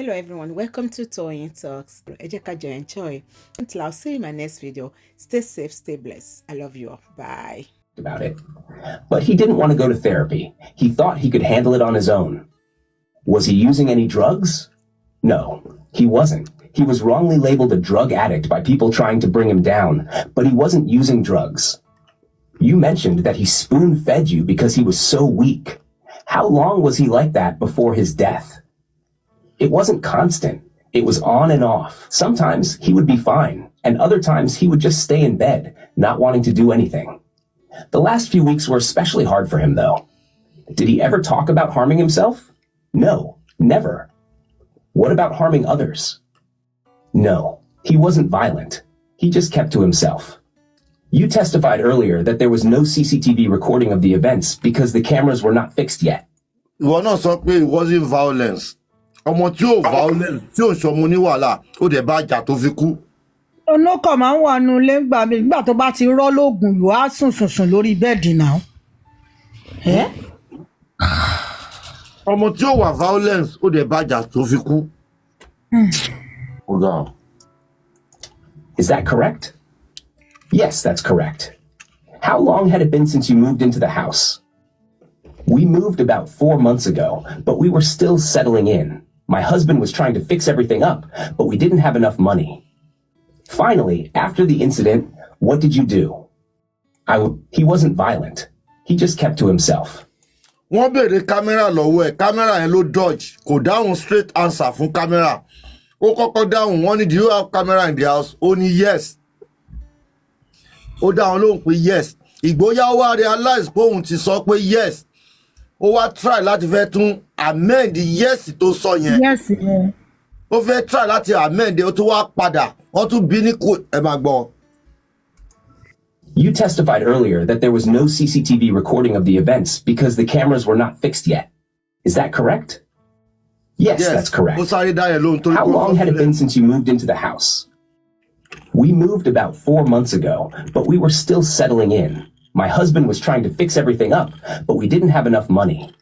Hello everyone, welcome to Toyeen Talks. Enjoy. Until I'll see you in my next video. Stay safe, stay blessed. I love you all. Bye. About it. But he didn't want to go to therapy. He thought he could handle it on his own. Was he using any drugs? No, he wasn't. He was wrongly labeled a drug addict by people trying to bring him down, but he wasn't using drugs. You mentioned that he spoon-fed you because he was so weak. How long was he like that before his death? It wasn't constant. It was on and off. Sometimes he would be fine, and other times he would just stay in bed, not wanting to do anything. The last few weeks were especially hard for him, though. Did he ever talk about harming himself? No, never. What about harming others? No, he wasn't violent. He just kept to himself. You testified earlier that there was no CCTV recording of the events because the cameras were not fixed yet. Ìwọ náà sọ pé it wasn't violence. Ọmọ tí ò violence tí ò ṣọmọ ní wàhálà ó dẹ̀ bá jà tó fi kú. Onókọ̀ máa ń wà nù lẹ́gbàá mi nígbà tó bá ti rọ́ lóògùn yóò á sùn lórí bẹ́ẹ̀dì náà. Ọmọ tí ò wà violence ó dẹ̀ bá jà tó fi kú. Hold on. Is that correct? Yes, that's correct. How long had it been since you moved into the house? We moved about 4 months ago, but we were still settling in. My husband was trying to fix everything up, but we didn't have enough money. Finally, after the incident, what did you do? He wasn't violent. He just kept to himself. Wọ́n béèrè kámẹ́rà lọ́wọ́ ẹ̀, kámẹ́rà yẹn ló dodge, kò dáhùn straight answer fún kámẹ́rà. Ó kọ́kọ́ dáhùn, wọ́n ní do you have camera in the house? Ó ní yes. Ó dáhùn lóhùn pé yes. Ìgbóyà wá realize pé òun ti sọ pé yes. Ó wá try láti fẹ́ tún amend yes tó sọ yẹn. Yes. Ó fẹ́ try láti amend ó tún wá padà. Wọ́n tún bí ní kò ẹ máa gbọ́. You testified earlier that there was no CCTV recording of the events because the cameras were not fixed yet. Is that correct? Yes, that's correct. How long had it been since you moved into the house? We moved about 4 months ago, but we were still settling in. My husband was trying to fix everything up, but we didn't have enough money.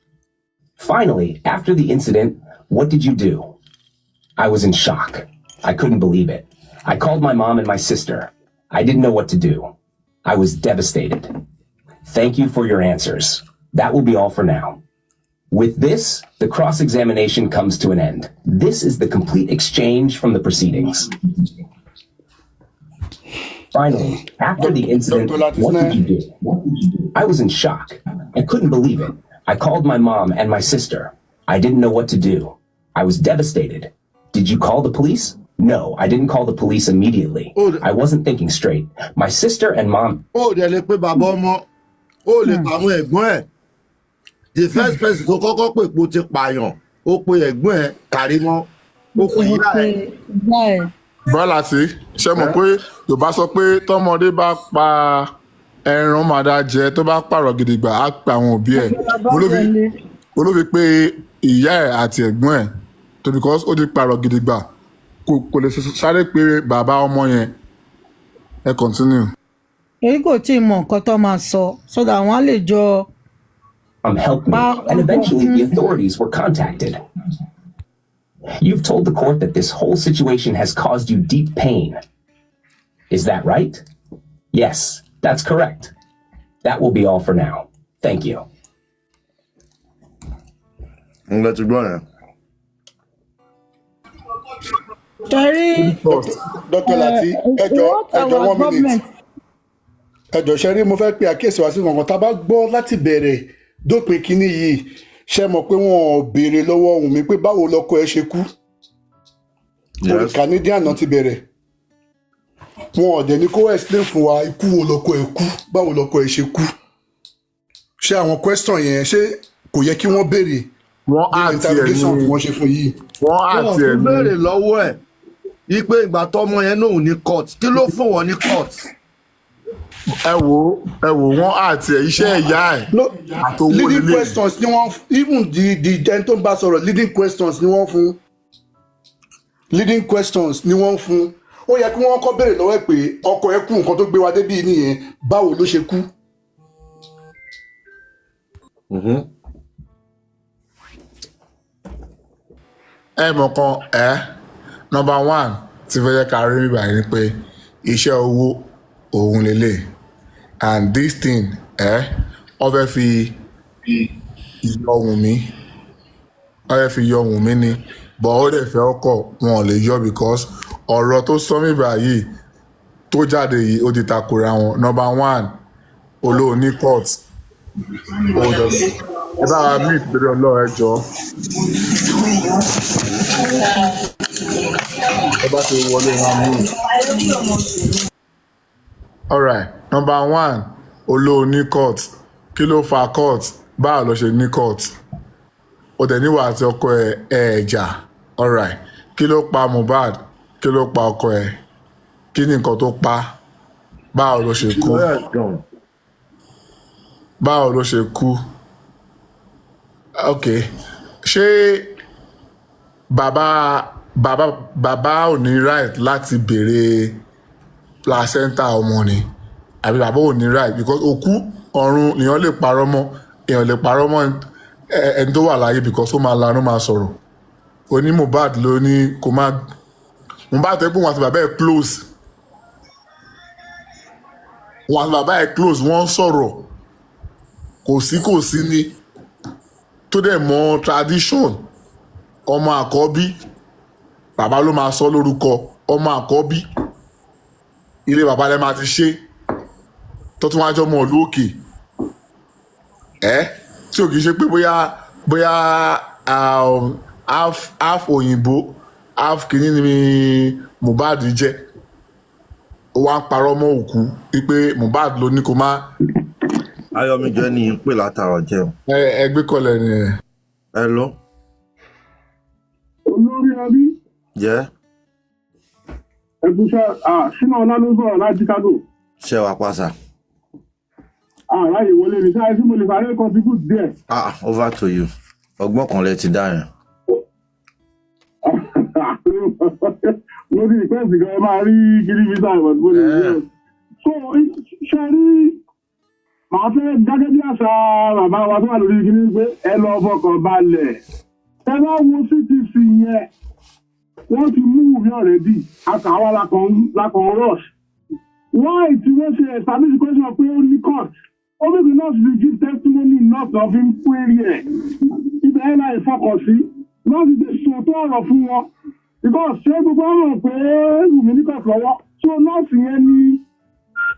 Finally, after the incident, what did you do? I was in shock. I couldn't believe it. I called my mom and my sister. I didn't know what to do. I was devastated. Thank you for your answers. That will be all for now. With this, the cross-examination comes to an end. This is the complete exchange from the proceedings. Finally, after the incident, what did you do? I was in shock. I couldn't believe it. I called my mom and my sister. I didn't know what to do. I was devastated. Did you call the police? No, I didn't call the police immediately. I wasn't thinking straight. My sister and mom... The first person tó kọ́kọ́ pè pé ó ti pààyàn, ó pe ẹ̀gbọ́n ẹ̀ Kàrímọ́, ó pe ìyá ẹ̀. Bọ́lá tí ṣe mọ̀ pé Yorùbá sọ pé tọ́mọdé bá pa ẹran màdá jẹ tó bá pààrọ̀ gidigba á pe àwọn òbí ẹ̀. Olófi pé ìyá ẹ̀ àti ẹ̀gbọ́n ẹ̀ tó because ó ti pààrọ̀ gidigba kò lè sáré pé bàbá ọmọ yẹn. Ẹ continue. Èyí kò tí ì mọ nǹkan tó máa sọ so that wọ́n á lè jọ. Helped me, and eventually the authorities were contacted. You've told the court that this whole situation has caused you deep pain. Is that right? Yes, that's correct. That will be all for now. Thank you. Let's go. Dr. Lati, ẹjọ́ 1 minute. Ẹjọ́ ṣẹ́rí mo fẹ́ pe àkíyèsí wá sí nǹkan tá a bá gbọ́ láti bẹ̀rẹ̀ dópin kínní yìí ṣe mọ̀ pé wọ́n béèrè lọ́wọ́ Wunmi pé báwo lọ́kọ ẹ ṣe kú. Orí Canadian náà ti bẹ̀rẹ̀. Wọn ò dẹ̀ ní kó explain fún wa ikú wo lọ́kọ ẹ kú báwo lọ́kọ ẹ ṣe kú. Ṣé àwọn question yẹn ṣé kò yẹ kí wọ́n béèrè? Wọ́n á ti ẹ̀ ní wọ́n ṣe fún yìí. Wọ́n á ti ẹ̀ ní. Wọ́n béèrè lọ́wọ́ ẹ̀ wípé ìgbà tọ́mọ yẹn náà ò ní court kí ló fún wọn ní court? Ẹ wò wọ́n àti iṣẹ́ ìyá ẹ̀ àtòwò ilé. Leading questions ni wọ́n even the ẹni tó ń bá sọ̀rọ̀ leading questions ni wọ́n fún. Leading questions ni wọ́n fún. Ó yẹ kí wọ́n kọ́ béèrè lọ́wọ́ ẹ̀ pé ọkọ ẹ̀ kú nǹkan tó gbé wa débí nìyẹn báwo ló ṣe kú. mọ̀ kan number one ti fẹ́ jẹ́ ká rí mi báyìí ni pé iṣẹ́ owó òun lélẹ̀ and this thing wọ́n fẹ́ fi yọ Wunmi ni but ó lè fẹ́ ọkọ̀ wọn ò lè yọ because ọ̀rọ̀ tó sọ mí báyìí tó jáde yìí ó ti takora wọn. Number one olóòní court ẹ bá wa mí ìpínlẹ Ọlọ́run ẹ jọ ẹ bá ti wọlé wọn mú. Alright, number one olóòní court kí ló fa court báwo ló ṣe ní court ó dẹ̀ níwà àti ọkọ ẹ̀jà. Alright, kí ló pa Mohbad kí ló pa ọkọ ẹ̀ kí ni nǹkan tó pa báwo ló ṣe kú ok ṣé bàbá ò ní right láti béèrè placenta ọmọ ni àbí bàbá ò ní right because òkú ọ̀run èèyàn lè parọ́ mọ́ ẹni tó wà láyé because ó máa lanú máa sọ̀rọ̀ oní Mohbad ló ní kó má Mohbad tó pé wọn àti bàbá ẹ̀ close wọ́n sọ̀rọ̀ kò sí ni tó dẹ̀ mọ tradition ọmọ àkọ́bí bàbá ló máa sọ lórúkọ ọmọ àkọ́bí ilé bàbá lẹ́ máa ti ṣe tó tún wájọ́ mọ́ ìlú òkè tí ò kìí ṣe pé bóyá half òyìnbó half kìíní ni Mohbad jẹ́ ó wá ń parọ́ mọ́ òkú wípé Mohbad ló ní kó má. Ayọ̀míjọ ní í pè látara jẹun. Ẹgbẹ́ kọlẹ̀ ni ẹ̀. ẹ lọ. olórí ẹbí. jẹ́. ẹ̀gúnṣẹ́ sínú ọ̀la ló sọ̀rọ̀ láti Chicago. ṣé wàá pàṣà. ráyè wọlé ní sáyé tí mo lè fàárẹ̀ contribute díẹ̀. Over to you ọgbọ́n kan lẹ ti dá yẹn. mo ní ìpẹ́sì kan ẹ máa rí kiri visa ìwọ̀n tó lè rí ẹ̀. so ṣe rí màá fẹ́ gẹ́gẹ́ bí àṣà bàbá wa tó wà lórí kiri pé ẹ lọ fọkàn balẹ̀. ẹ bá wo CTC yẹn wọ́n ti mú ìwé ọ̀rẹ́dì àtàwọn lakàn rush. why tí wọ́n ṣe establish the question pé ó ní court ó bèbè náà sì give testimony náà tó fi ń query ẹ̀. ibẹ̀ ẹ̀ láì fọkàn sí náà sì ti sòótọ́ ọ̀rọ̀ fún wọn. because ṣé gbogbo ọ̀rọ̀ pé Wunmi ní court lọ́wọ́ so nọ́ọ̀sì yẹn ní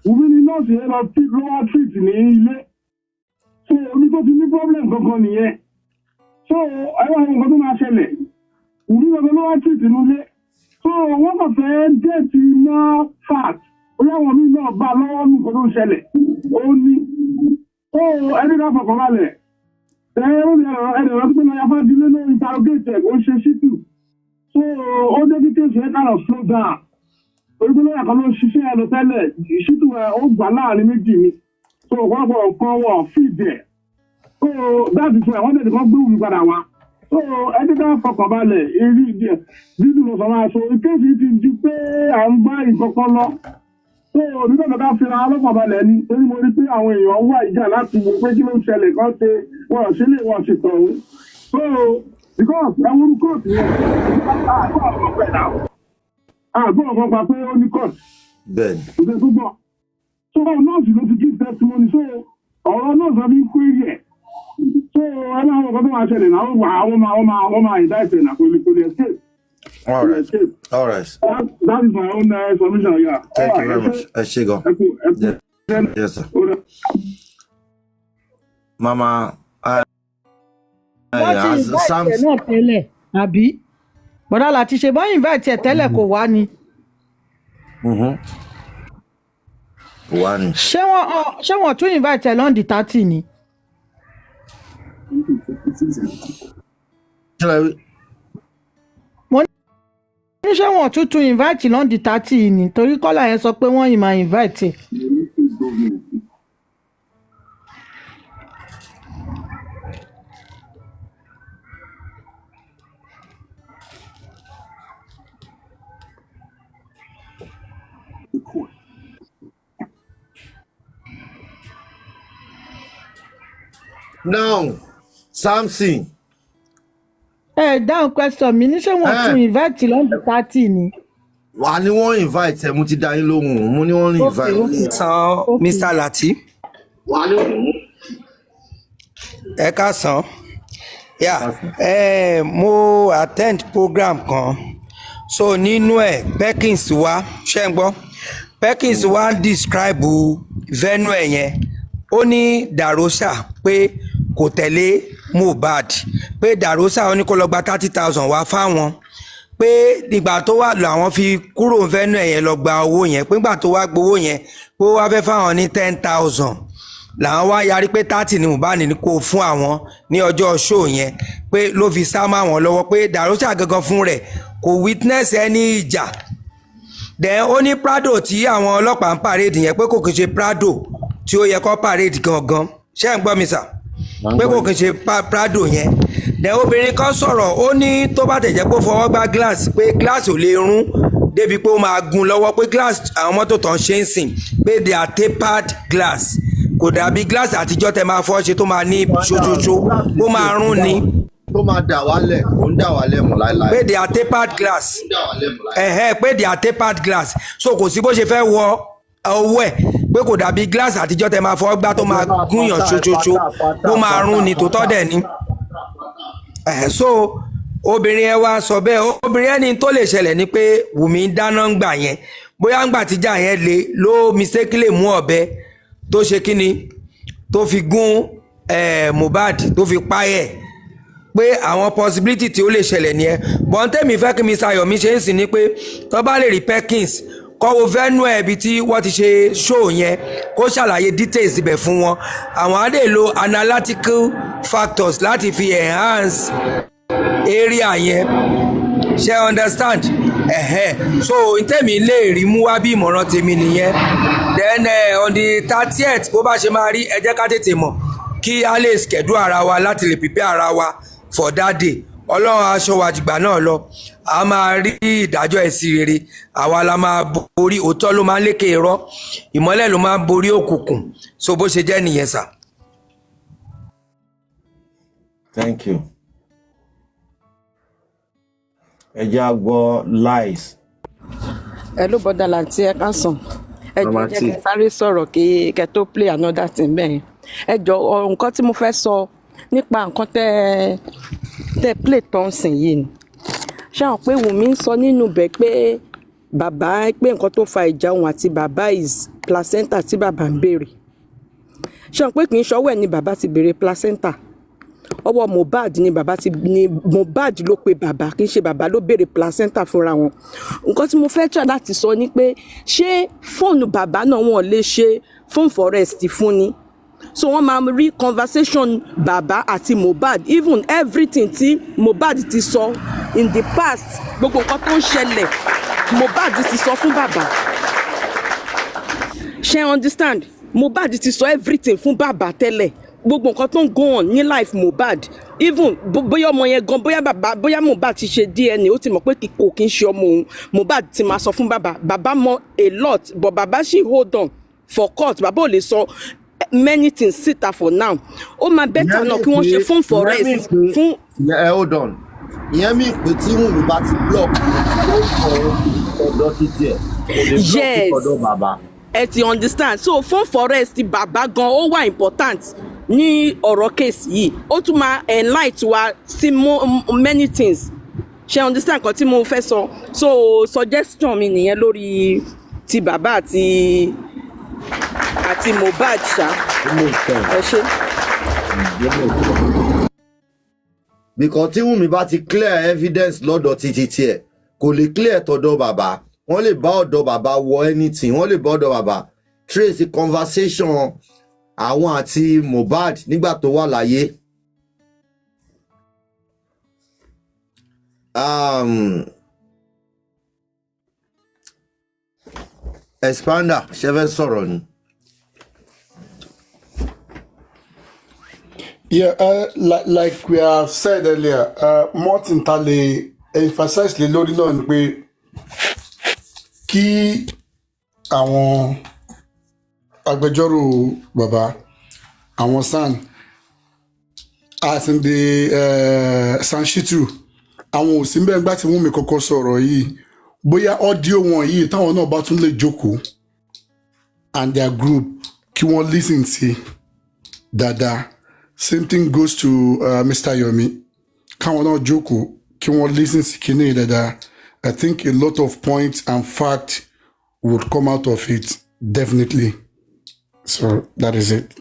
Wunmi ní nọ́ọ̀sì yẹn lọ lower treat ní ilé. so omi tó ti ní problem gangan nìyẹn. so ẹ wá àwọn nǹkan tó máa ṣẹlẹ̀ Wunmi gangan lower treat nílé. so wọ́n kàn fẹ́ get more fact bóyá àwọn míì náà bá lọ́wọ́ ní nǹkan tó ń ṣẹlẹ̀ ó ní. so ẹni ká fọkàn balẹ̀ ẹ̀rọ tó gbé lọ́yà fún adílé lórí interrogate ẹ̀ ó ṣe ṣítù. so ó dé bí kéèsì ẹ̀ kind of slow down orígbó lọ́yà kan ló ń ṣiṣẹ́ ẹ̀ lọ tẹ́lẹ̀ ṣítù ẹ̀ ó gbà láàrin méjì ni. so ọ̀pọ̀lọpọ̀ nǹkan wọ̀ fìdí ẹ̀. so that is why wọ́n tẹ̀lé kan gbé Wunmi padà wá. so ẹni ká fọkàn balẹ̀ eré dídùn ló sọ máa so kéèsì ti di pé à ń bá ìkọ̀kọ̀ lọ. so nígbà tó ká fira ọlọ́pàá balẹ̀ ni torí mo rí pé àwọn èèyàn wà ìjà láti wo pé kí ló ń ṣẹlẹ̀ kan ṣe wọ́n ṣe lè wọ́n ṣe tọ̀ ọ́n. so because ẹ̀wọ̀n kóòtù yẹn àgbọ̀ ọ̀kan pa pé ó ní court. bẹ́ẹ̀ni. kò tẹ́ tó gbọ́. so nọ́ọ̀sì ló ti give testimony so ọ̀rọ̀ náà sọ bí query ẹ̀. so ẹni àwọn ọ̀kan tó máa ṣẹlẹ̀ náà wọ́n máa indict ẹ̀ náà kò lè escape. All right. That is my own submission, yeah. Thank you very much. Eshigo. Yes, sir. Mama, wọ́n ti invite ẹ̀ náà tẹ́lẹ̀ àbí bọ́dá láti ṣe bọ́ invite ẹ̀ tẹ́lẹ̀ kò wá ni. wá ni. ṣé wọ́n tún invite ẹ̀ lọ́ndì 30 ni. mo ní ṣé wọ́n tún invite lọ́ndì 30 ni torí kọ́lá yẹn sọ pé wọ́n yìí máa invite ẹ̀. Now, Samson. Down question mi ní ṣé wọ́n tún invite lọ́ndì 30 ni. Wà ní wọ́n invite ẹ̀ mo ti dá yín lóhùn mo ní wọ́n invite. San Mr. Lati. Ẹ káàsán. Yeah. Mo attend program kan. So nínú ẹ̀ Perkins wá ṣé ń gbọ́. Perkins wá describe venue ẹ̀ yẹn. Ó ní Darosa pé kò tẹ̀lé Mohbad pé Darosa ó ní kó lọ gba 30,000 wá fáwọn pé nígbà tó wà làwọn fi kúrò venue yẹn lọ gba owó yẹn pé nígbà tó wá gbowó yẹn pé ó wá fẹ́ fáwọn ní 10,000 làwọn wá yarí pé 30 ni Mohbad ní kó fún àwọn ní ọjọ́ show yẹn pé ló fi sá mọ́ àwọn lọ́wọ́ pé Darosa gangan fún rẹ̀ kò witness ẹni ìjà then ó ní Prado tí àwọn ọlọ́pàá ń parade yẹn pé kò kì í ṣe Prado tí ó yẹ kó parade gangan ṣé ń gbọ́ mi sà pé kò kì í ṣe Prado yẹn then obìnrin kan sọ̀rọ̀ ó ní tó bá tẹ̀ jẹ́ pé ó fọwọ́ gbá glass pé glass ò lè rún débi pé ó máa gun lọ́wọ́ pé glass àwọn mọ́tò tó ń ṣe ń sìn pé they are tapered glass kò dàbí glass àtijọ́ tẹ máa fọ́ ṣe tó máa ní ṣoṣoṣo ó máa rún ni. tó máa dà wálẹ̀ ó ń dà wálẹ̀ mọ́ láéláé. pé they are tapered glass pé they are tapered glass so kò sí bó ṣe fẹ́ wọ owó ẹ̀ pé kò dàbí glass àtijọ́ tẹ máa fọ́ gbá tó máa gúnyàn ṣoṣoṣo tó máa rún ni tó tọ́ dẹ̀ ni. So obìnrin ẹ wá sọ bẹ́ẹ̀ obìnrin ẹni tó lè ṣẹlẹ̀ ni pé Wùmí dáná ń gbà yẹn bóyá ń gbà tíjà yẹn le ló mistakenly mú ọ̀bẹ tó ṣe kíni tó fi gún Mohbad tó fi páyẹ̀ pé àwọn possibility tí ó lè ṣẹlẹ̀ nìyẹn bọ́ńtẹ́mi fẹ́ kí Mr. Yomi ṣe ń sìn ni pé tó bá lè rí Perkins kọ́wọ́ venue ẹ̀bi tí wọ́n ti ṣe show yẹn kó ṣàlàyé details ibẹ̀ fún wọn àwọn á lè lo analytical factors láti fi enhance area yẹn ṣe understand so ntẹ́mi lè rí mú wá bí ìmọ̀ràn tèmi nìyẹn then on the 30th bó bá ṣe máa rí ẹ jẹ́ ká tètè mọ̀ kí a lè schedule ara wa láti lè prepare ara wa for that day ọlọ́run aṣọ wa jìgbà náà lọ a máa rí ìdájọ́ ẹ̀sìn rere àwa la máa borí òótọ́ ló máa ń lékè irọ́ ìmọ́lẹ̀ ló máa ń borí òkùnkùn so bó ṣe jẹ́ nìyẹn sà. Thank you. ẹ jẹ́ á gbọ́ lies. ẹ ló bọ́dà láti ẹ ká sàn ẹ jẹ́ kí sáré sọ̀rọ̀ kí kẹ́ tó play another thing bẹ́ẹ̀ ẹ jọ nǹkan tí mo fẹ́ sọ nípa nǹkan tẹ́ play tán sìn yìí ni ṣé àwọn pé Wùmí ń sọ nínú bẹ̀ pé bàbá pé nǹkan tó fa ìjà òun àti bàbá is placenta tí bàbá ń béèrè ṣé àwọn pé kì í ṣọwọ́ ẹ̀ ni bàbá ti béèrè placenta ọwọ́ Mohbad ni Mohbad ló pe bàbá kì í ṣe bàbá ló béèrè placenta fúnra wọn nǹkan tí mo fẹ́ try láti sọ ni pé ṣé fóònù bàbá náà wọn lè ṣe phone forest fún ni so wọ́n máa rí conversation bàbá àti Mohbad even everything tí Mohbad ti sọ in the past gbogbo nǹkan tó ń ṣẹlẹ̀ Mohbad ti sọ fún bàbá ṣé understand Mohbad ti sọ everything fún bàbá tẹ́lẹ̀ gbogbo nǹkan tó ń go on ní life Mohbad even bóyá ọmọ yẹn gan bóyá Mohbad ti ṣe DNA ó ti mọ̀ pé kò kí ń ṣe ọmọ òun Mohbad ti máa sọ fún bàbá mọ̀ a lot but bàbá ṣì hold on for court bàbá ò lè sọ many things síta for now ó máa better náà kí wọ́n ṣe phone forest fún. Hold on ìyẹn mi pé tí Wùmí bá ti block ó kọ ọ̀dọ̀ títí ẹ̀ kò lè block ọ̀dọ̀ bàbá. ẹ ti understand so phone forest bàbá gan ó wà important ní ọ̀rọ̀ case yìí ó tún máa enlight wa sí many things ṣe understand kan tí mo fẹ́ sọ so suggestion mi nìyẹn lórí ti bàbá àti Mohbad ṣá ẹ ṣe. because tí Wùmí bá ti clear evidence lọ́dọ̀ títí tiẹ̀ kò lè clear tọ̀dọ̀ bàbá wọ́n lè bá ọ̀dọ̀ bàbá wọ anything wọ́n lè bá ọ̀dọ̀ bàbá trace conversation àwọn àti Mohbad nígbà tó wà láyé. Expander ṣe fẹ́ sọ̀rọ̀ ni. Yeah, like we have said earlier, Martin Tale emphasized lé lórí náà ni pé kí àwọn agbẹjọ́rò bàbá àwọn SAN as in the San Shitu àwọn ò sí bẹ́ẹ̀ gbá tí Wunmi kọ́kọ́ sọ̀rọ̀ yìí bóyá ọ́díò wọn yìí táwọn náà bá tún lè jókòó and their group kí wọ́n listen sí dáadáa. Same thing goes to Mr. Yomi. Káwọn náà jókòó kí wọ́n listen sí kíní dáadáa. I think a lot of points and facts would come out of it, definitely. So that is it.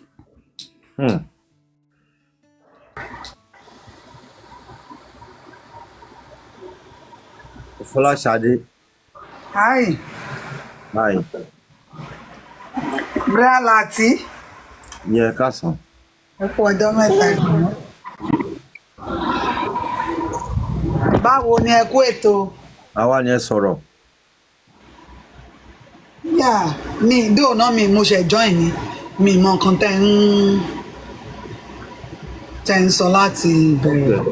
Fọláṣadé. Hi, Hi. Bra Lati. Yẹ káàsán. Ẹ kú ọjọ́ mẹ́ta ìgbìmọ̀. Báwo ni ẹ kú ètò? Àwa ni ẹ sọ̀rọ̀. Yà mí dóònà mi mo ṣe join ni mi mọ nǹkan tẹ́ ń sọ láti ìbẹ̀rẹ̀.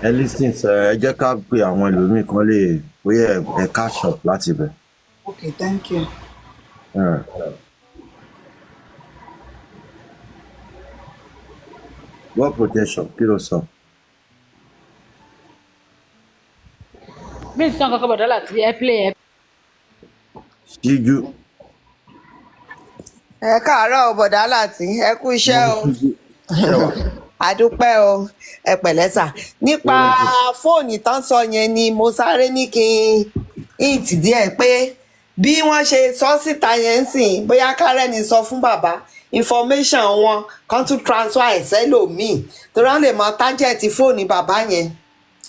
Ẹ listen ẹ jẹ́ ká pe àwọn ẹlòmíì kan lè bóyá ẹ catch up láti bẹ̀. Okay, thank you. What protection kí ló sọ? Mi sàn kankan bọ̀dọ̀ láti ẹ play ẹ. Ṣíjú. Ẹ káàárọ̀ bọ̀dá Láti, ẹ kú iṣẹ́ o. Àdúpẹ́ o, ẹ pẹ̀lẹ́ sà. Nípa fóònù tán sọ yẹn ni mo sáré ní kí n hint díẹ̀ pé bí wọ́n ṣe sọ síta yẹn ń sìn bóyá kárẹ́ni sọ fún bàbá information wọn kan tún transfer ẹ̀ sẹ́lòmíì torí wọ́n lè mọ tájẹ̀tì fóònù bàbá yẹn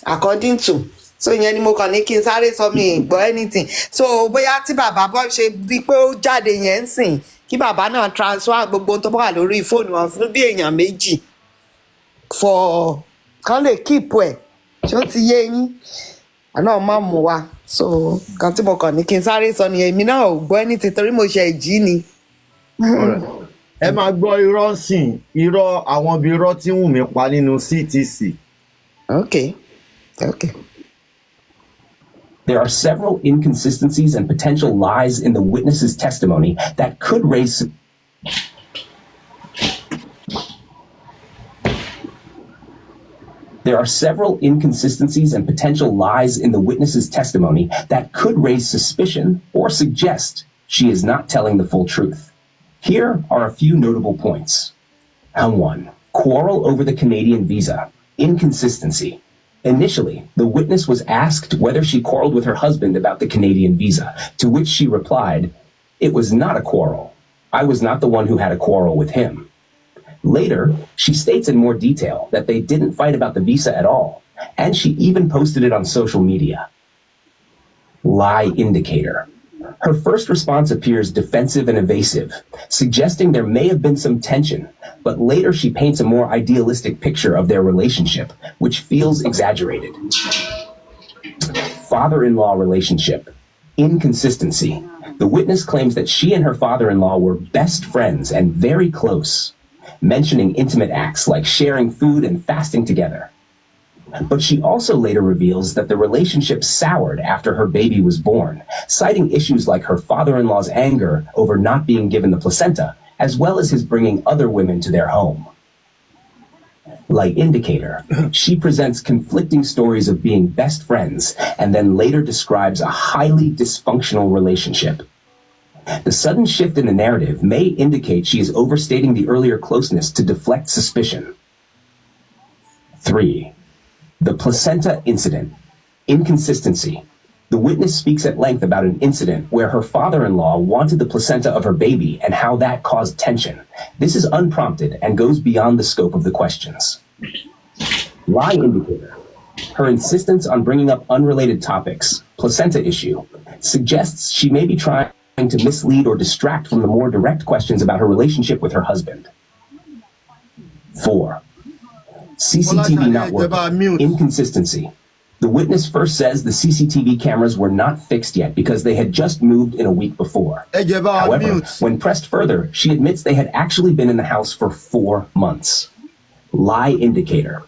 according to so yẹn ni mo kàn ní kí n sáré sọ mi gbọ́ anything so bóyá tí bàbá bọ́ ṣe bí pé ó jáde yẹn ń sìn kí bàbá náà transfer gbogbo tó bá wà lórí fóònù wọn fún bí èèyàn méjì for kan lè keep ẹ̀ tí ó ti yé yín àná má mú wa so kan tí mo kàn ní kí n sáré sọ ni èmi náà ò gbọ́ anything torí mo ṣe jí ni. Ẹ máa gbọ́ irọ́ sìn irọ́ àwọn bíi irọ́ tí Wùnmí pa nínú CTC. Okay. There are several inconsistencies and potential lies in the witness's testimony that could raise suspicion or suggest she is not telling the full truth. Here are a few notable points. 1. Quarrel over the Canadian visa. Inconsistency. Initially, the witness was asked whether she quarreled with her husband about the Canadian visa, to which she replied, "It was not a quarrel. I was not the one who had a quarrel with him." Later, she states in more detail that they didn't fight about the visa at all, and she even posted it on social media. Lie indicator. Her first response appears defensive and evasive, suggesting there may have been some tension, but later she paints a more idealistic picture of their relationship, which feels exaggerated. Father-in-law relationship. Inconsistency. The witness claims that she and her father-in-law were best friends and very close, mentioning intimate acts like sharing food and fasting together. But she also later reveals that the relationship soured after her baby was born, citing issues like her father-in-law's anger over not being given the placenta, as well as his bringing other women to their home. Like indicator, she presents conflicting stories of being best friends and then later describes a highly dysfunctional relationship. The sudden shift in the narrative may indicate she is overstating the earlier closeness to deflect suspicion. 3. The placenta incident. Inconsistency. The witness speaks at length about an incident where her father-in-law wanted the placenta of her baby and how that caused tension. This is unprompted and goes beyond the scope of the questions. Lie indicator. Her insistence on bringing up unrelated topics, placenta issue, suggests she may be trying to mislead or distract from the more direct questions about her relationship with her husband. 4. CCTV not working. Inconsistency. The witness first says the CCTV cameras were not fixed yet because they had just moved in a week before. However, when pressed further, she admits they had actually been in the house for 4 months. Lie indicator.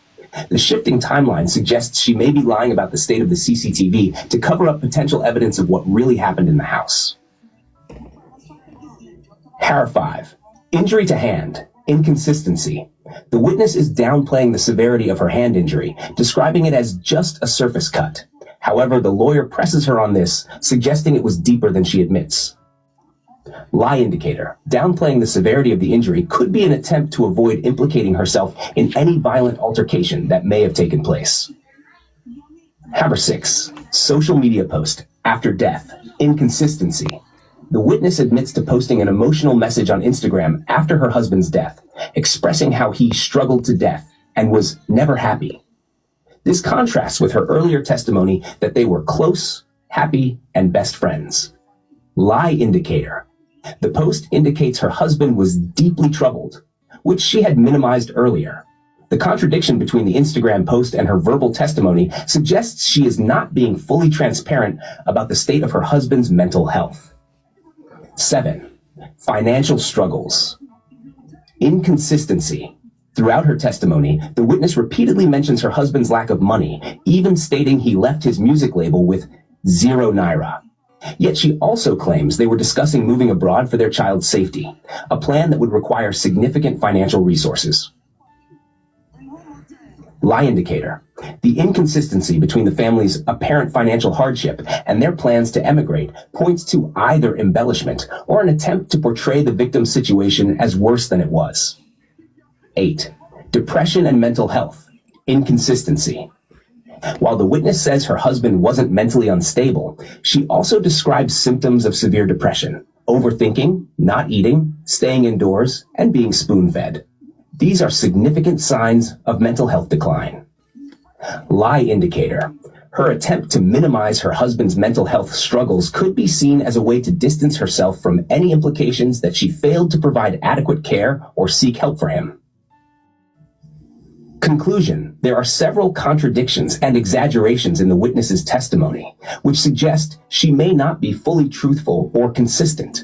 The shifting timeline suggests she may be lying about the state of the CCTV to cover up potential evidence of what really happened in the house. Har 5. Injury to hand. Inconsistency. The witness is downplaying the severity of her hand injury, describing it as just a surface cut. However, the lawyer presses her on this, suggesting it was deeper than she admits. Lie indicator. Downplaying the severity of the injury could be an attempt to avoid implicating herself in any violent altercation that may have taken place. Number 6. Social media post. After death. Inconsistency. The witness admits to posting an emotional message on Instagram after her husband's death, expressing how he struggled to death and was never happy. This contrasts with her earlier testimony that they were close, happy, and best friends. Lie indicator. The post indicates her husband was deeply troubled, which she had minimized earlier. The contradiction between the Instagram post and her verbal testimony suggests she is not being fully transparent about the state of her husband's mental health. 7. Financial struggles. Inconsistency. Throughout her testimony, the witness repeatedly mentions her husband's lack of money, even stating he left his music label with 0 naira. Yet she also claims they were discussing moving abroad for their child's safety, a plan that would require significant financial resources. Lie indicator. The inconsistency between the family's apparent financial hardship and their plans to emigrate points to either embellishment or an attempt to portray the victim's situation as worse than it was. 8. Depression and mental health. Inconsistency. While the witness says her husband wasn't mentally unstable, she also describes symptoms of severe depression, overthinking, not eating, staying indoors, and being spoon-fed. These are significant signs of mental health decline. Lie indicator. Her attempt to minimize her husband's mental health struggles could be seen as a way to distance herself from any implications that she failed to provide adequate care or seek help for him. Conclusion. There are several contradictions and exaggerations in the witness's testimony, which suggest she may not be fully truthful or consistent.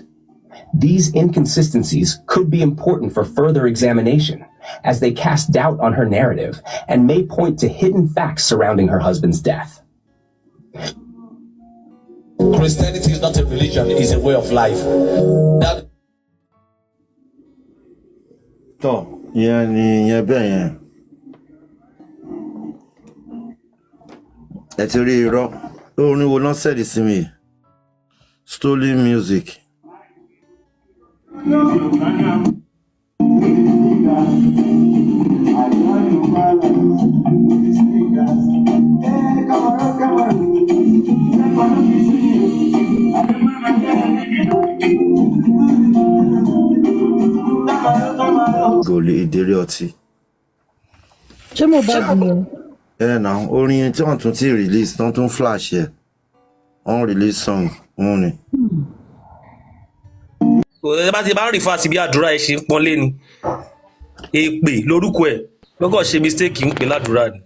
These inconsistencies could be important for further examination, as they cast doubt on her narrative and may point to hidden facts surrounding her husband's death. Christianity is not a religion, it is a way of life. Ẹ ti rí irọ́ orin wo náà sẹ́ẹ̀dì sí mi stolen music. Gòlè ìdérí ọtí. Ṣé mo bá dùn ún? Náà orin tí wọ́n tún ti release tán tún flash ẹ̀ on release song òun ni. Ẹ bá ti bá ń rí fásitì bí àdúrà ẹ ṣe ń pọ́nlé ni èpè lórúkọ ẹ̀ lọ́kọ̀ ṣe mistake ń pè ládùúrà ni.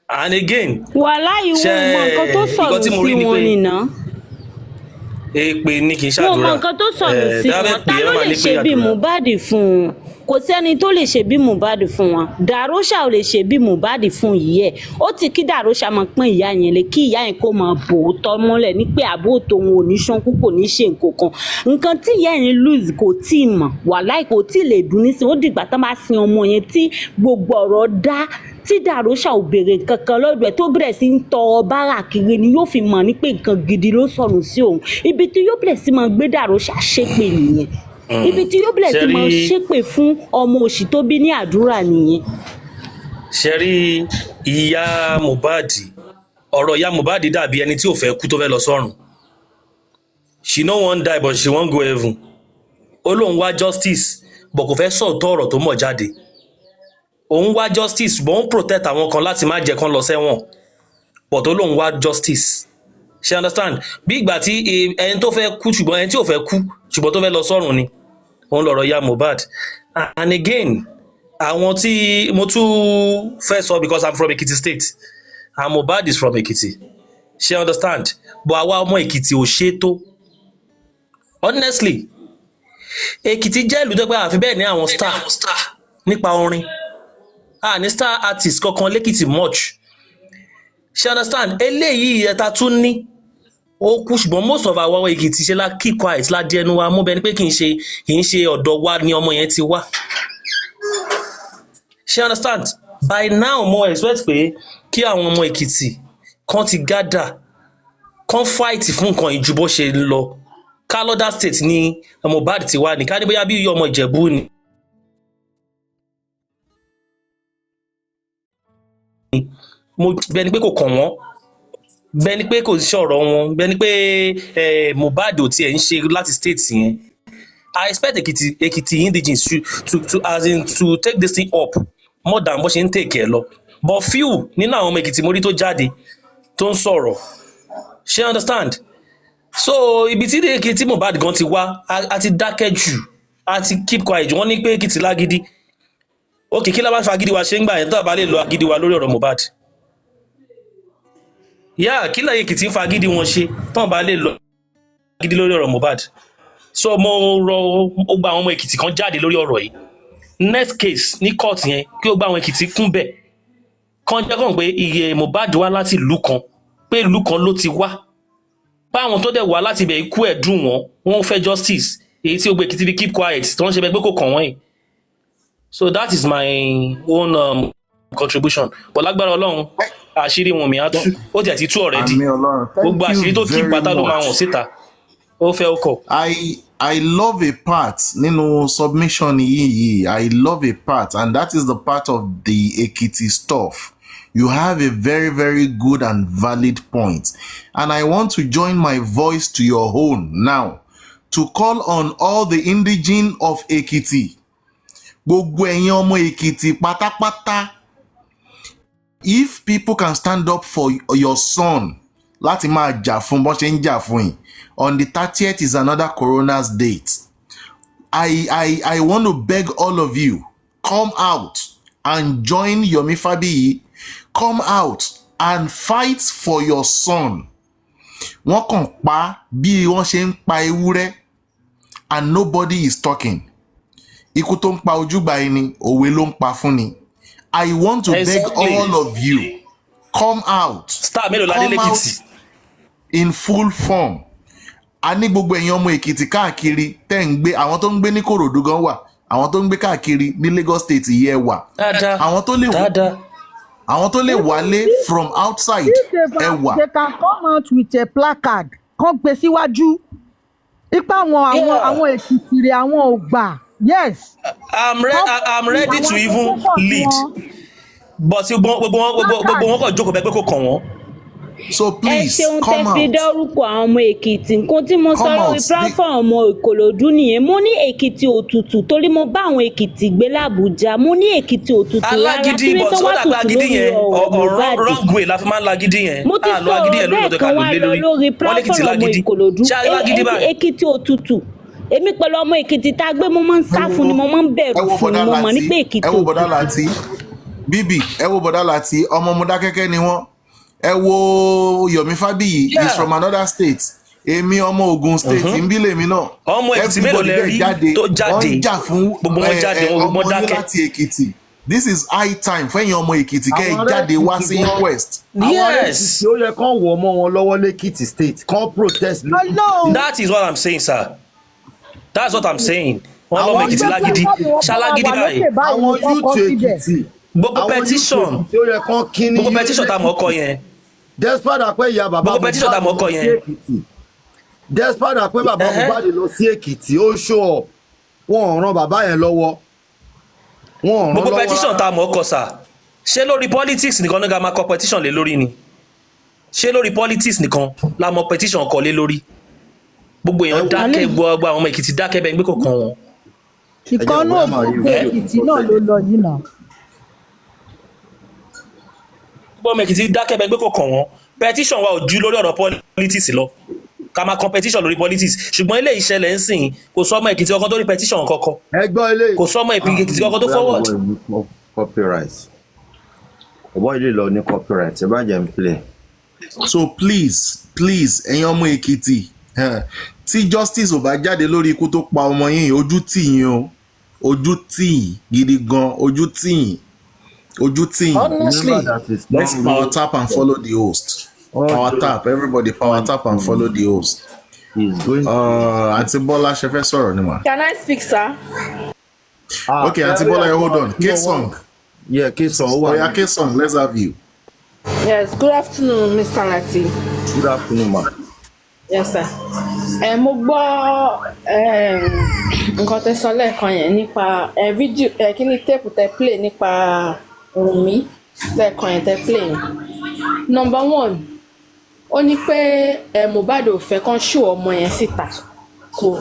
And again wàhálà ìwọ mọ nǹkan tó sọ̀rọ̀ sí wọn nìna. Èpè ni kì í ṣàdúrà. wọ́n mọ nǹkan tó sọ̀rọ̀ sí wọn ta ló lè ṣe bí Mohbad fún un kò sẹ́ni tó lè ṣe bí Mohbad fún wọn Darosha ò lè ṣe bí Mohbad fún ìyá ẹ̀ ó ti kí Darosha máa pín ìyá yẹn lé kí ìyá yẹn kó máa bò ó tọ́ mọ́lẹ̀ ní pé àbó tòun ò ní ṣánkú kò ní ṣe nǹkan tí ìyá yẹn lose kò tí ì mọ̀ wàláì kò tí ì lè dùn nísìnyí ó dìgbà tán bá sin ọmọ yẹn tí gbogbo ọ̀rọ̀ dá tí Darosha ò béèrè kankan lọ́dọ̀ ẹ̀ tó bẹ̀rẹ̀ sí ń tọ bára kiri ni yóò fi mọ̀ ní pé nǹkan gidi ló sọ̀rọ̀ sí òun ibi tí yóò bẹ̀rẹ̀ sí máa gbé Darosha ṣépè nìyẹn ibi tí yóò bẹ̀rẹ̀ sí máa ṣépè fún ọmọ òṣì tó bí ní àdúrà nìyẹn. ṣe rí ìyá Mohbad ọ̀rọ̀ ìyá Mohbad dàbí ẹni tí ò fẹ́ kú tó fẹ́ lọ sọ́run she no wan die but she wan go heaven ó lóun wá justice but kò fẹ́ sọ̀tọ̀ ọ̀rọ̀ tó mọ̀ jáde òun wá justice but òun protect àwọn kan láti má jẹ́ kán lọ sẹ́wọ̀n but ó lóun wá justice ṣe understand bí ìgbà tí ẹni tó fẹ́ kú ṣùgbọ́n ẹni tí ò fẹ́ kú ṣùgbọ́n tó fẹ́ lọ sọ́run ni òun lọ̀rọ̀ ya Mohbad and again àwọn tí mo tún fẹ́ sọ because I'm from Ekiti state and Mohbad is from Ekiti ṣe understand but àwa ọmọ Ekiti ò ṣe tó honestly Ekiti jẹ́ ìlú tó pé àfi bẹ́ẹ̀ ní àwọn star nípa orin ní star artist kankan lẹ́kìtì much ṣe understand eléyìí ẹ̀ta tún ní ó kú ṣùgbọ́n most of our Èkìtì ṣe la keep quiet la di ẹnu wa mú bẹni pé kì í ṣe ọ̀dọ̀ wa ni ọmọ yẹn ti wá She understand? By now mo expect pé kí àwọn ọmọ Èkìtì kan ti gather kan fight fún nǹkan ìjú bó ṣe lọ. Ká lọ́dà state ni Mohbad ti wá ní ká ní bóyá bí ọmọ Ìjẹ̀bú ni. Mo bẹ́ẹ̀ ni pé kò kàn wọ́n, bẹ́ẹ̀ ni pé kò sí ọ̀rọ̀ wọn, bẹ́ẹ̀ ni pé Mohbad ò tiẹ̀ ń ṣe láti state yẹn. I expect Ekiti indigenes to take this thing up more than bó ṣe ń take ẹ lọ. But few nínú àwọn ọmọ Ekiti mórí tó jáde tó ń sọ̀rọ̀. She understand? So ibi tí Ekiti Mohbad gan ti wá, a ti dákẹ́ jù, a ti keep quiet jù. Wọ́n ní pé Ekiti lágídí. Okay, kí la bá ń fa agídí wa ṣe ń gbà yẹn tó àbá lè lo agídí wa lórí ọ̀rọ̀ Mohbad. Yeah, kí la Ekiti ń fa agídí wọn ṣe tó àbá lè lo agídí lórí ọ̀rọ̀ Mohbad. So mo rọ gba àwọn ọmọ Èkìtì kan jáde lórí ọ̀rọ̀ yìí. Next case ní court yẹn kí ó gba àwọn Èkìtì kún bẹ̀. Kan jẹ́ kàn pé iye Mohbad wá láti ìlú kan, pé ìlú kan ló ti wá. Báwọn tó dẹ̀ wá láti ibẹ̀ ikú ẹ̀ dùn wọ́n fẹ́ justice. Èyí tí ó gbé Èkìtì bí keep quiet tí wọ́n ṣe bẹ́ẹ̀ pé kò kàn wọ́n yìí. So that is my own contribution. But lágbára Ọlọ́run àṣírí Wunmi á tú. Ó tiẹ̀ ti tú already. Gbogbo àṣírí tó keep pátá ló máa hàn síta. I love a part nínú submission yìí. I love a part, and that is the part of the Ekiti stuff. You have a very, very good and valid point, and I want to join my voice to your own now to call on all the indigenes of Ekiti. Gbogbo ẹ̀yin ọmọ Ekiti pátápátá. If people can stand up for your son, láti máa jà fún bó ṣe ń jà fún yín. On the 30th is another coroner's date. I want to beg all of you, come out and join Yomi Fabiyi. Come out and fight for your son. Wọ́n kàn pa bí wọ́n ṣe ń pa ewúrẹ́, and nobody is talking. Ikú tó ń pa ojúgbà ẹni, òwe ló ń pa fún ni. I want to beg all of you, come out. Come out in full form. A ní gbogbo ẹ̀yin ọmọ Èkìtì káàkiri tẹ́ ń gbé, àwọn tó ń gbé ní Kòròdú gan wà, àwọn tó ń gbé káàkiri ní Lagos State yẹ wà, àwọn tó lè wálé from outside ẹ wà. They can come out with a placard, kàn gbé síwájú. Ipa àwọn Èkìtì rẹ̀ àwọn ò gbà. Yes. I'm ready to even lead. But gbogbo wọn kàn jókòó bẹ́ẹ̀ pé kò kàn wọ́n. So please come out. Ẹ ṣeun tẹ́ fi dárúkọ àwọn ọmọ Èkìtì. Nǹkan tí mo sọ lórí platform ọmọ Ìkòròdú nìyẹn. Mo ní Èkìtì òtútù torí mo bá àwọn Èkìtì gbé l'Àbújá. Mo ní Èkìtì òtútù rárá kí ló tó wà tutù lórí Mohbad. Wrong way la fi máa ń lagídí yẹn. Mo ti sọ̀rọ̀ bẹ́ẹ̀ kan wá lọ lórí platform ọmọ Ìkòròdú. Èkìtì òtútù. Èmi pẹ̀lú ọmọ Èkìtì tá a gbé mo máa ń sá fún ni mo máa ń bẹ̀rù fún ni mo mọ̀ ní pé Èkìtì òtútù. Ẹ wo bọ̀dá Láti Bíbí, ẹ wo bọ̀dá Láti, ọmọ Mọdákẹ́kẹ́ ni wọ́n. Ẹ wo Yomi Fabiyi, is from another state. Èmi ọmọ Ògùn state ń bí lèmi náà. Ọmọ Èkìtì mélòó lẹ rí tó jáde? Wọ́n jà fún ọmọ yín láti Èkìtì. This is high time fẹ́yìn ọmọ Èkìtì kẹ́ ẹ jáde wá sí Inquest. Yes. Ó yẹ kán wọ̀ ọmọ wọn lọ́wọ́ l'Èkìtì state, kán protest. That is what I'm saying, sir. That's what I'm saying. Wọ́n lọ́mọ Èkìtì lágídí. Ṣalágídí báyìí. Àwọn youth Èkìtì. Gbogbo petition tá mọ̀ ọkọ yẹn. Despite pé ìyá bàbá Mohbad lọ sí Èkìtì. Despite pé bàbá Mohbad lọ sí Èkìtì, ó show up. Wọ́n ràn bàbá yẹn lọ́wọ́. Gbogbo petition tá mọ̀ ọkọ sà. Ṣé lórí politics nìkan ní ká máa kọ petition lé lórí ni? Ṣé lórí politics nìkan la mọ̀ petition kọ lé lórí? Gbogbo èèyàn dákẹ́, gbogbo àwọn ọmọ Èkìtì dákẹ́ bẹ́ẹ̀ gbé kò kàn wọ́n. Ìkànnì òkú Èkìtì náà ló lọ yìí náà. Gbogbo ọmọ Èkìtì dákẹ́ bẹ́ẹ̀ gbé kò kàn wọ́n. Petition wa ò ju lórí ọ̀rọ̀ politics lọ. Ká máa competition lórí politics. Ṣùgbọ́n ilé ìṣẹ̀lẹ̀ ń sìn kò sọ ọmọ Èkìtì kankan tó rí petition kankan. Ẹgbọ́n ilé. Kò sọ ọmọ Èkìtì kankan tó forward. Copyright. Ọ̀bọ̀ ilé lọ ní copyright. Ẹ bá jẹ́ ń play. So please ẹ̀yin ọmọ Èkìtì. Tí justice ò bá jáde lórí ikú tó pa ọmọ yín, ojú tì yín o, ojú tì yín gidi gan, ojú tì yín. Honestly, let's power tap and follow the host. Power tap, everybody power tap and follow the host. Aunty Bola ṣe fẹ́ sọ̀rọ̀ ni ma. Can I speak, sir? Okay, Aunty Bola, hold on. K-Song. Yeah, Keson. Oh, yeah, Keson, let's have you. Yes, good afternoon, Mr. Lati. Good afternoon, ma. Yes, sir. Mo gbọ́ nǹkan tẹ́ sọ lẹ́ẹ̀kan yẹn nípa fídíò kí ni tape tẹ́ play nípa Wunmi lẹ́ẹ̀kan yẹn tẹ́ play yẹn. Number one, ó ní pé Mohbad ò fẹ́ kán ṣó ọmọ yẹn síta kò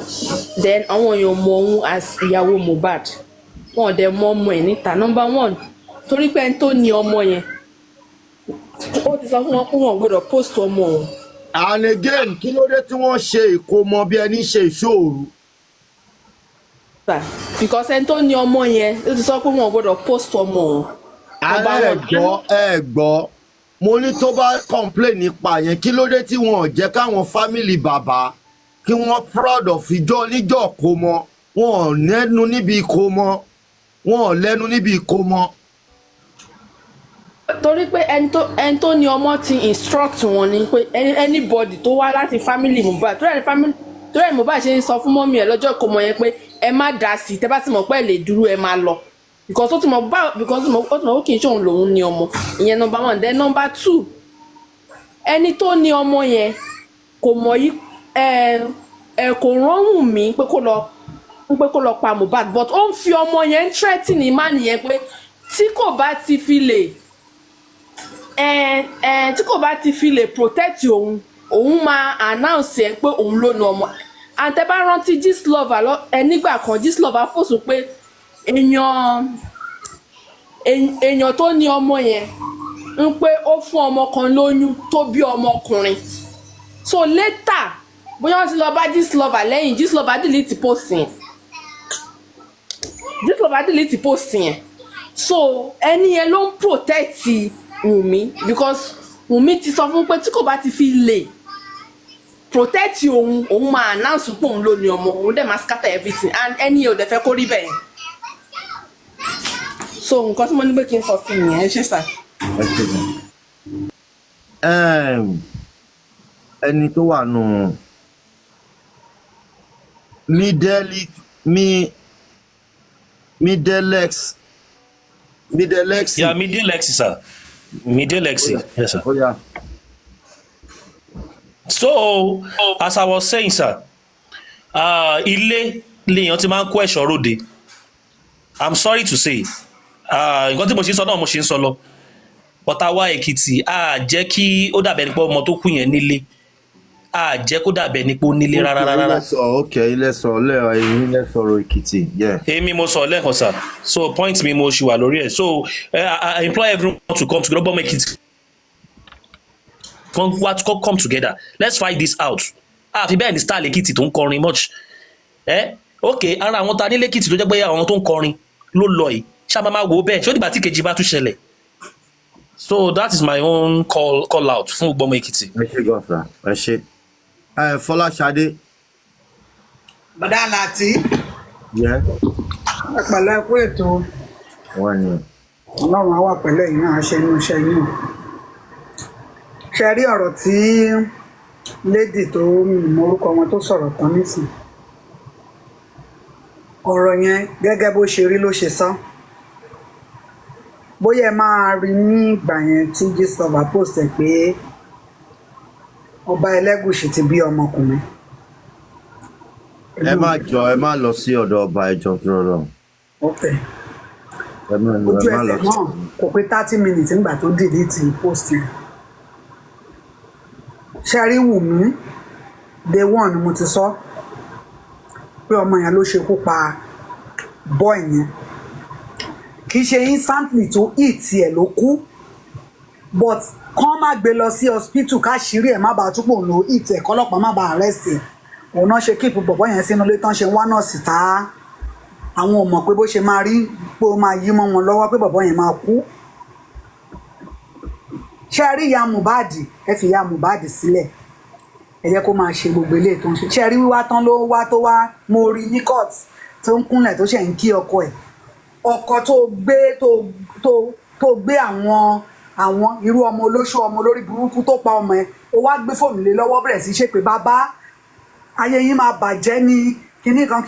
then àwọn èèyàn mọ òun as ìyàwó Mohbad wọn ò dẹ̀ mọ ọmọ ẹ̀ níta. Number one, torí pé ẹni tó ní ọmọ yẹn ó ti sọ fún wọn pé wọn gbọ́dọ̀ post ọmọ òun. And again, kí ló dé tí wọ́n ṣe ìkómọ bí ẹni ṣe ìṣòro? Because ẹni tó ní ọmọ yẹn ó ti sọ pé wọn gbọ́dọ̀ post ọmọ òun. ẹ gbọ́ mo ní tó bá complain nípa yẹn kí ló dé tí wọn ò jẹ́ káwọn family bàbá kí wọ́n proud of ìjọ níjọ́ kómọ wọn ò lẹ́nu níbi ìkómọ wọn ò lẹ́nu níbi ìkómọ. Torí pé ẹni tó ní ọmọ ti instruct wọn ni pé anybody tó wá láti family Mohbad torí ẹni Mohbad ṣe ń sọ fún mọ́mí ẹ̀ lọ́jọ́ ìkómọ yẹn pé ẹ má dá sí tẹ́ bá ti mọ̀ pé ẹ lè dúró ẹ má lọ because ó ti mọ̀ ó kì í ṣe òun lòun ní ọmọ ìyẹn number one. Then number two, ẹni tó ní ọmọ yẹn kò mọ̀ yí kò rán Wunmi pé kó lọ pa Mohbad but ó ń fi ọmọ yẹn threaten ní má nìyẹn pé tí kò bá ti fi lè protect òun máa announce ẹ pé òun ló ní ọmọ. And tẹ́ bá rántí Gistlover nígbà kan Gistlover fòsùn pé èèyàn tó ní ọmọ yẹn ń pé ó fún ọmọ kan lóyún tó bí ọmọkùnrin so later bóyá wọ́n ti lọ bá Gistlover lẹ́yìn Gistlover delete post yẹn so ẹni yẹn ló ń protect Wunmi because Wunmi ti sọ fún pé tí kò bá ti fi lè protect òun máa announce pé òun ló ní ọmọ òun dẹ̀ máa scatter everything and ẹni yẹn ò dẹ̀ fẹ́ kó rí bẹ́ẹ̀ so nǹkan tí mo ní pé kí n sọ sí nìyẹn ṣe sà. ẹni tó wà nù Midelex. Yeah, Midelex, sir. Midelex, yes, sir. Oh, yeah. So, as I was saying, sir, ilé lèèyàn ti máa ń kó ẹ̀ṣọ́ ròde. I'm sorry to say, nǹkan tí mo ṣe ń sọ náà mo ṣe ń sọ lọ. Ọ̀tàwá Èkìtì, jẹ́ kí ó dàbẹ̀ nípa ọmọ tó kú yẹn nílé. Jẹ́ kó dàbẹ̀ nípa ó nílé rárá. Ilé sọ̀rọ̀ Èkìtì, yeah. Èmi mo sọ lẹ́ẹ̀kan, sir. So, point mi mo ṣì wà lórí ẹ̀. So, I implore everyone to come together. Ọgbọ́n Èkìtì. Come together. Let's fight this out. Àfi bẹ́ẹ̀ ni Star Èkìtì tó ń kọrin much. Okay, ara àwọn ta ní Èkìtì tó jẹ́ pé àwọn tó ń kọrin ló lọ yìí. Ṣá máa wò ó bẹ́ẹ̀. Ṣé ó dìgbà tí kejì bá tún ṣẹlẹ̀? So that is my own call out fún Ọgbọ́n Èkìtì. Ẹ ṣé gọ́sà, ẹ ṣé. Fọláṣadé. Bọ̀dá Láti. Yeah. Ẹ pẹ̀lẹ́ kú ètò. Wọ́n ni. Ọlọ́run á wà pẹ̀lẹ́ yìí náà ṣe inú iṣẹ́ yìí. Ṣe rí ọ̀rọ̀ tí lady tó mọ orúkọ wọn tó sọ̀rọ̀ tán nísìn. Ọ̀rọ̀ yẹn gẹ́gẹ́ bó ṣe rí ló ṣe sọ. Bóyá ẹ máa rí ní ìgbà yẹn tí Gistlover post ẹ̀ pé Ọba Ẹlẹ́gùṣì ti bí ọmọkùnrin. Ẹ má lọ sí ọ̀dọ̀ ọba ẹjọ́ tó rọrùn. Okay. Ojú ẹsẹ̀ náà kò pé 30 minutes nígbà tó delete post yẹn. Ṣé rí Wunmi day one mo ti sọ pé ọmọ yẹn ló ṣekú pa boy yẹn. Kì í ṣe instantly tó hit ẹ̀ ló kú but kán má gbé lọ sí hospital káṣírí ẹ̀ má bàa túbọ̀ lò hit ẹ̀ kọ́lọ́pàá má bàa arrest ẹ̀ òun náà ṣe kíìpù bọ̀bọ̀ yẹn sínú ilé tán ṣe wá nọ́ọ̀sì tá àwọn ò mọ̀ pé bó ṣe máa rí pé ó máa yí mọ́ wọn lọ́wọ́ pé bọ̀bọ̀ yẹn máa kú. Ṣé rí ìyá Mohbad ẹ fi ìyá Mohbad sílẹ̀ ẹ jẹ́ kó máa ṣe gbogbo eléyìí tó ń ṣe. Ṣé rí wíwá tán ló wá tó wá mo rí ní court tó ń kúnlẹ̀ tó ṣe ń kí ọkọ ẹ̀ ọkọ tó gbé àwọn irú ọmọ olóṣù ọmọ olórí burúkú tó pa ọmọ ẹ̀ ó wá gbé fóònù lé lọ́wọ́ bẹ̀rẹ̀ sí ṣe pé bàbá ayé yín máa bàjẹ́ ní kinní kan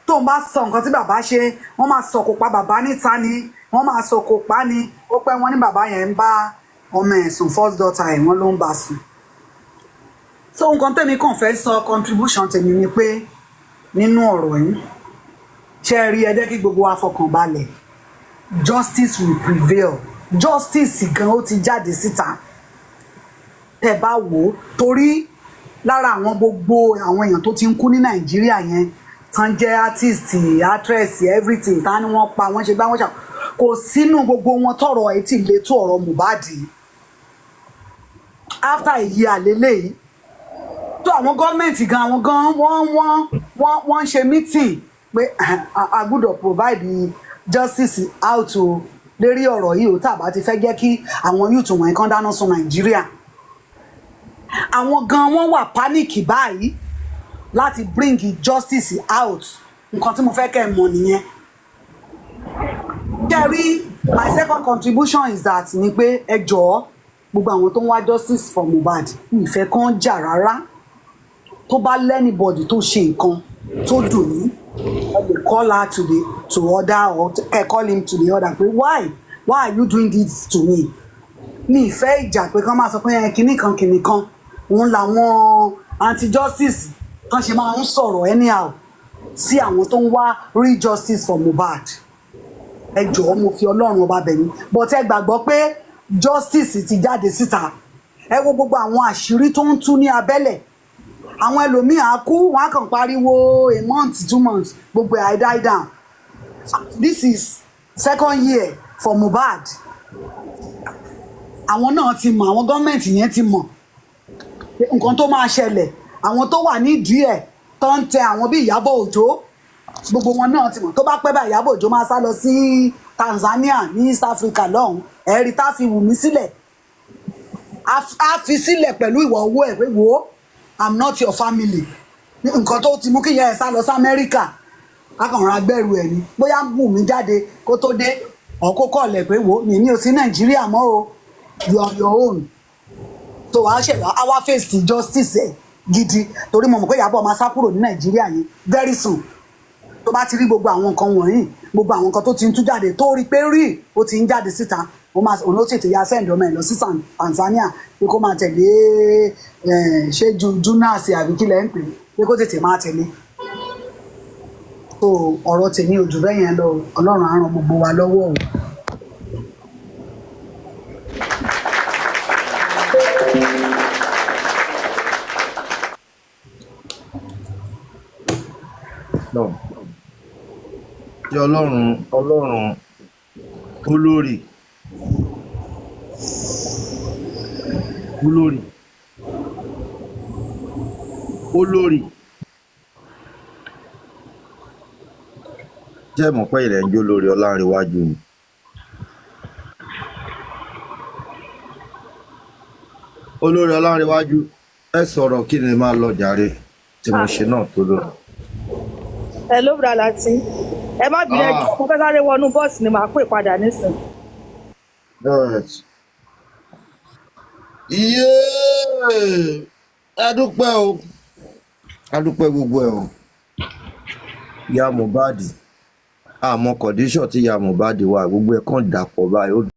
tó ń bá sọ nǹkan tí bàbá ṣe wọ́n máa sọ kó pa bàbá níta ni wọ́n máa sọkò pa ni ó pẹ́ wọ́n ní bàbá yẹn ń bá ọmọ ẹ̀ sùn first daughter ẹ̀ wọ́n ló ń bá sùn. So nǹkan tèmi kàn fẹ́ sọ contribution tèmi ni pé nínú ọ̀rọ̀ yìí ṣe rí ẹ jẹ́ kí gbogbo wa fọkàn balẹ̀ justice will prevail justice gan ó ti jáde síta tẹ́ bá wò ó torí lára àwọn gbogbo àwọn èèyàn tó ti ń kú ní Nàìjíríà yẹn tán jẹ́ artist actress everything tá ni wọ́n pa wọ́n ṣe gbá wọ́n ṣà kò sínú gbogbo wọn tọrọ ẹ tí lè tó ọ̀rọ̀ Mohbad after a year lélẹ́yìí tó àwọn gọ́ọ̀mẹ̀ntì gan àwọn gan wọ́n ń ṣe meeting pé a gbọ́dọ̀ provide justice out o lérí ọ̀rọ̀ yìí o tàbá ti fẹ́ jẹ́ kí àwọn youth wọ̀nyí kan dáná sun Nàìjíríà àwọn gan wọ́n wà panic báyìí láti bring justice out nǹkan tí mo fẹ́ kẹ́ ẹ mọ̀ nìyẹn. Jerry, my second contribution is that ni pé ẹ jọ̀ọ́ gbogbo àwọn tó ń wá justice for Mohbad ìfẹ́ kan jà rárá tó bá lẹ́nìbọ̀dì tó ṣe nǹkan tó dùn ní ẹ lè call her to order or call him to the order pé why are you doing this to me ní ìfẹ́ ìjà pé kán máa sọ pé kinní kan òun làwọn anti-justice tán ṣe máa ń sọ̀rọ̀ anyhow sí àwọn tó ń wá real justice for Mohbad ẹ jọ̀ọ́ mo fi Ọlọ́run ọba bẹ̀ yín but ẹ gbàgbọ́ pé justice ti jáde síta ẹ wo gbogbo àwọn àṣírí tó ń tú ní abẹ́lẹ̀ àwọn ẹlòmíì á kú wọn á kàn pariwo a month 2 months gbogbo ẹ̀ die down this is second year for Mohbad àwọn náà ti mọ̀ àwọn gọ́ọ̀mẹ̀ntì yẹn ti mọ̀ nǹkan tó máa ṣẹlẹ̀ àwọn tó wà nídìí ẹ̀ tó ń tẹ àwọn bíi Ìyábọ̀ Òjó gbogbo wọn náà ti mọ̀ tó bá pẹ́ bá Ìyábọ̀ Òjó máa sá lọ sí Tanzania ní East Africa lọ́hùn ẹ̀rí tá fi Wùmí sílẹ̀ á fi sílẹ̀ pẹ̀lú ìwà owó ẹ̀ pé wo I'm not your family nǹkan tó ti mú kí ìyá ẹ̀ sá lọ sí Amẹ́ríkà akànràn agbẹ́rù ẹ̀ ni bóyá Wùmí jáde kó tó dé ọ̀kó kọ̀ọ̀lẹ̀ pé wo mi ò sí Nàìjíríà mọ́ o you are your own tó wàá ṣẹ̀wá á wá face justice ẹ̀ gidi torí mo mọ̀ pé Ìyábọ̀ máa sá kúrò ní Nàìjíríà yẹn very soon tó bá ti rí gbogbo àwọn nǹkan wọ̀nyí gbogbo àwọn nǹkan tó ti ń tú jáde tó rí pé rí ó ti ń jáde síta òun ló tètè ya send ọmọ ẹ̀ lọ sí Tanzania pé kó máa tẹ̀lé ṣé Jonas àbí kílẹ̀ ń pè pé kó tètè máa tẹ̀lé so ọ̀rọ̀ tèmi ò jù bẹ́ẹ̀ yẹn lọ Ọlọ́run á ràn gbogbo wa lọ́wọ́ o. Tí Ọlọ́run olórí jẹ́ mọ̀ pé ilẹ̀ ń jó lórí Ọlárewájú ni olórí Ọlárewájú ẹ sọ̀rọ̀ kí ni máa lọ jàre tí mo ṣe náà tó lọ. ẹ ló bra láti ẹ má bìí ẹjọ́ mo fẹ́ sáré wọnú bọ́ọ̀sì ni màá pè padà nísìn. adúpẹ́ gbogbo ẹ̀ o ìyá Mohbad àmọ́ kọ̀díṣọ̀ tí ìyá Mohbad wà gbogbo ẹ̀ kàn dàpọ̀ báyìí.